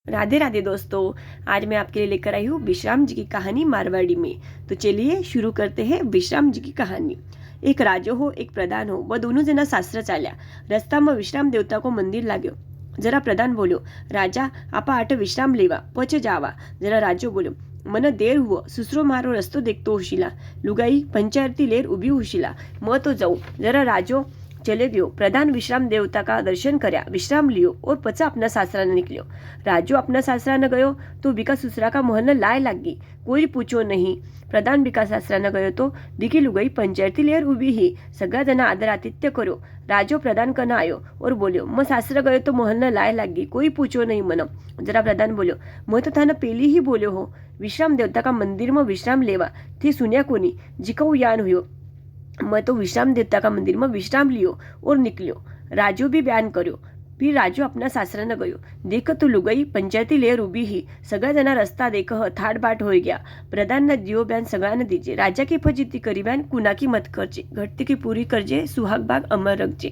राधे राधे दोस्तों। आज मैं आपके लिए लेकर आई हूँ विश्राम जी की कहानी मारवाड़ी में। तो चलिए शुरू करते हैं विश्राम जी की कहानी। एक राजो हो एक प्रधान हो, वो दोनों जना सासरा चाल्या। रस्ताમાં વિશ્રામ દેવતા મંદિર લાગ્યો। જરા પ્રધાન બોલ્યો, રાજા આપા આટે વિશ્રામ લેવા પછી જાવા। જરા રાજો બોલ્યો, મને દેર હુઓ, સુસરો મારો રસ્તો દેખતો હોશીલા। લુગાઈ પંચાયતી લેર ઊભી હોશીલા, मैं तो जाऊँ। जरा राजो चले गयो। प्रधान विश्राम देवता का दर्शन कर्या, विश्राम लियो और पचा अपना सासरा ने निकलो। राजू अपना सासरा न गयो तो बीका ससुरा का मोहन लाय लागी, कोई पूछो नहीं। प्रधान बीका सासरा न गयो तो बीकी लुगाई पंचायती लेर उभी ही, सगळा जना आदर आतिथ्य करो। राजो प्रधान कना आयो और बोल्यो, मैं सासरा गयो तो मोहन लाय लागी, कोई पूछो नहीं मन। जरा प्रधान बोल्यो, मैं तो थाने पहली ही बोल्यो हो, विश्राम देवता का मंदिर में विश्राम लेवा थी सुन्या कोनी, जिकऊ यान हुयो। मैं तो विश्राम देवता का मंदिर में विश्राम लियो और निकलियो। राजू भी बयान कर्यो। फिर राजू अपना सासरा न गयो। देख तो लुगाई पंचायती लेर उभी ही, सगळा जना रस्ता देख थाट बाट हो गया। प्रधान न दियो बयान सगळा न दीजे, राजा की फजीती करी बयान कुना की मत करजे, घटती की पूरी करजे, सुहाग बाग अमर रखजे।